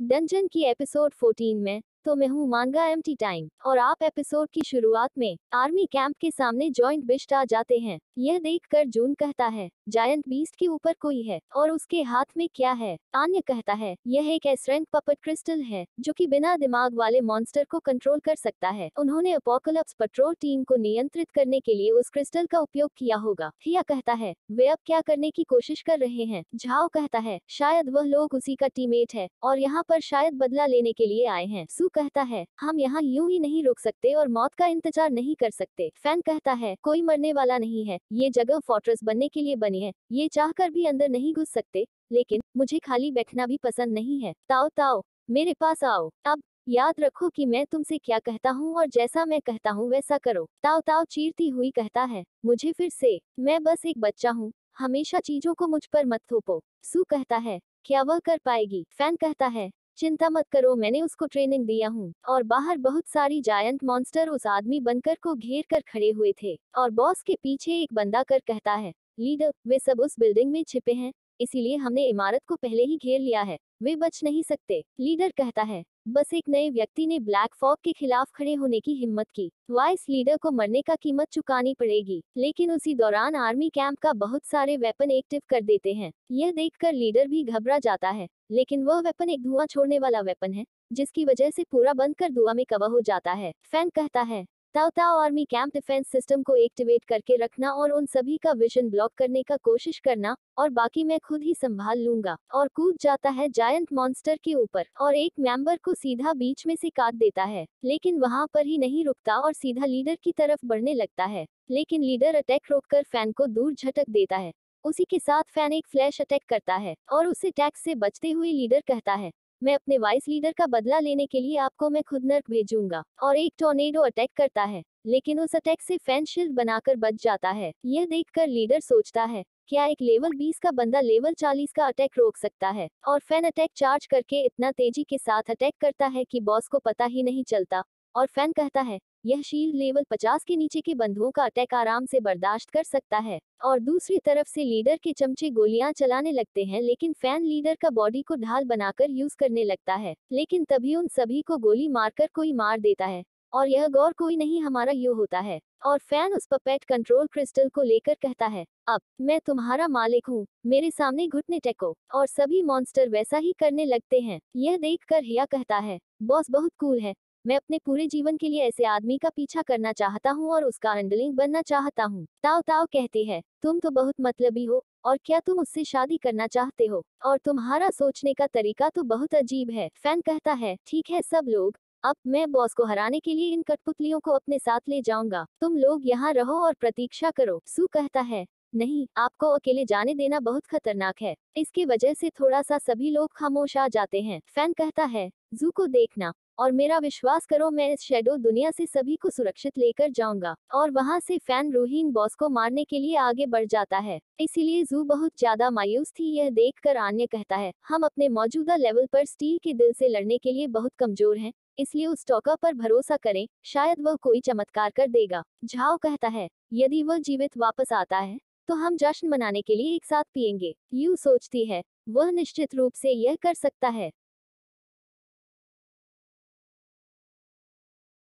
Dungeon की episode 14 में। तो मैं हूँ मांगा एम्प्टी टाइम और आप एपिसोड की शुरुआत में आर्मी कैंप के सामने जॉइंट बिस्ट आ जाते हैं। यह देखकर जून कहता है जायंट बीस्ट के ऊपर कोई है और उसके हाथ में क्या है। आन्य कहता है यह एक एसरेंक पपट क्रिस्टल है जो कि बिना दिमाग वाले मॉन्स्टर को कंट्रोल कर सकता है। उन्होंने अपोकलिप्स पेट्रोल टीम को नियंत्रित करने के लिए उस क्रिस्टल का उपयोग किया होगा। हिया कहता है वे अब क्या करने की कोशिश कर रहे हैं। झाओ कहता है शायद वह लोग उसी का टीममेट है और यहाँ पर शायद बदला लेने के लिए आए हैं। सू कहता है हम यहाँ यूं ही नहीं रुक सकते और मौत का इंतजार नहीं कर सकते। फैन कहता है कोई मरने वाला नहीं है, ये जगह फोर्ट्रेस बनने के लिए बनी है, ये चाहकर भी अंदर नहीं घुस सकते, लेकिन मुझे खाली बैठना भी पसंद नहीं है। ताओ ताओ मेरे पास आओ। अब याद रखो कि मैं तुमसे क्या कहता हूँ और जैसा मैं कहता हूँ वैसा करो। ताओ ताओ चीरती हुई कहता है मुझे फिर से, मैं बस एक बच्चा हूँ, हमेशा चीजों को मुझ पर मत थोपो। सू कहता है क्या वह कर पाएगी। फैन कहता है चिंता मत करो, मैंने उसको ट्रेनिंग दिया हूँ। और बाहर बहुत सारी जायंट मॉन्स्टर उस आदमी बनकर को घेर कर खड़े हुए थे और बॉस के पीछे एक बंदा कर कहता है लीडर वे सब उस बिल्डिंग में छिपे हैं, इसीलिए हमने इमारत को पहले ही घेर लिया है, वे बच नहीं सकते। लीडर कहता है बस एक नए व्यक्ति ने ब्लैक फॉग के खिलाफ खड़े होने की हिम्मत की, वाइस लीडर को मरने का कीमत चुकानी पड़ेगी। लेकिन उसी दौरान आर्मी कैंप का बहुत सारे वेपन एक्टिव कर देते हैं। यह देखकर लीडर भी घबरा जाता है, लेकिन वह वेपन एक धुआं छोड़ने वाला वेपन है जिसकी वजह से पूरा बंद कर धुआं में कवर हो जाता है। फैन कहता है ताओ ताओ आर्मी कैंप डिफेंस सिस्टम को एक्टिवेट करके रखना और उन सभी का विजन ब्लॉक करने का कोशिश करना और बाकी मैं खुद ही संभाल लूंगा। और कूद जाता है जायंट मॉन्स्टर के ऊपर और एक मेंबर को सीधा बीच में से काट देता है, लेकिन वहां पर ही नहीं रुकता और सीधा लीडर की तरफ बढ़ने लगता है। लेकिन लीडर अटैक रोककर फैन को दूर झटक देता है। उसी के साथ फैन एक फ्लैश अटैक करता है और उस अटैक से बचते हुए लीडर कहता है मैं अपने वाइस लीडर का बदला लेने के लिए आपको मैं खुद नर्क भेजूंगा। और एक टॉर्नेडो अटैक करता है, लेकिन उस अटैक से फैन शील्ड बनाकर बच जाता है। यह देखकर लीडर सोचता है क्या एक लेवल 20 का बंदा लेवल 40 का अटैक रोक सकता है। और फैन अटैक चार्ज करके इतना तेजी के साथ अटैक करता है कि बॉस को पता ही नहीं चलता। और फैन कहता है यह शील्ड लेवल 50 के नीचे के बंधुओं का अटैक आराम से बर्दाश्त कर सकता है। और दूसरी तरफ से लीडर के चमचे गोलियां चलाने लगते हैं, लेकिन फैन लीडर का बॉडी को ढाल बनाकर यूज करने लगता है। लेकिन तभी उन सभी को गोली मारकर कोई मार देता है और यह गौर कोई नहीं हमारा यू होता है। और फैन उस पपेट कंट्रोल क्रिस्टल को लेकर कहता है अब मैं तुम्हारा मालिक हूँ, मेरे सामने घुटने टेको। और सभी मॉन्स्टर वैसा ही करने लगते हैं। यह देखकर हिया कहता है बॉस बहुत कूल है, मैं अपने पूरे जीवन के लिए ऐसे आदमी का पीछा करना चाहता हूँ और उसका अंडरलिंग बनना चाहता हूँ। ताओ ताओ कहती है तुम तो बहुत मतलबी हो और क्या तुम उससे शादी करना चाहते हो, और तुम्हारा सोचने का तरीका तो बहुत अजीब है। फैन कहता है ठीक है सब लोग, अब मैं बॉस को हराने के लिए इन कठपुतलियों को अपने साथ ले जाऊंगा, तुम लोग यहाँ रहो और प्रतीक्षा करो। सू कहता है नहीं, आपको अकेले जाने देना बहुत खतरनाक है। इसकी वजह से थोड़ा सा सभी लोग खामोश आ जाते हैं। फैन कहता है जू को देखना और मेरा विश्वास करो, मैं इस शैडो दुनिया से सभी को सुरक्षित लेकर जाऊंगा। और वहां से फैन रूहीन बॉस को मारने के लिए आगे बढ़ जाता है, इसीलिए जू बहुत ज्यादा मायूस थी। यह देखकर आन्य कहता है हम अपने मौजूदा लेवल पर स्टील के दिल से लड़ने के लिए बहुत कमजोर हैं, इसलिए उस टॉकर पर भरोसा करें, शायद वह कोई चमत्कार कर देगा। झाओ कहता है यदि वह जीवित वापस आता है तो हम जश्न मनाने के लिए एक साथ पिएंगे। यू सोचती है वह निश्चित रूप से यह कर सकता है।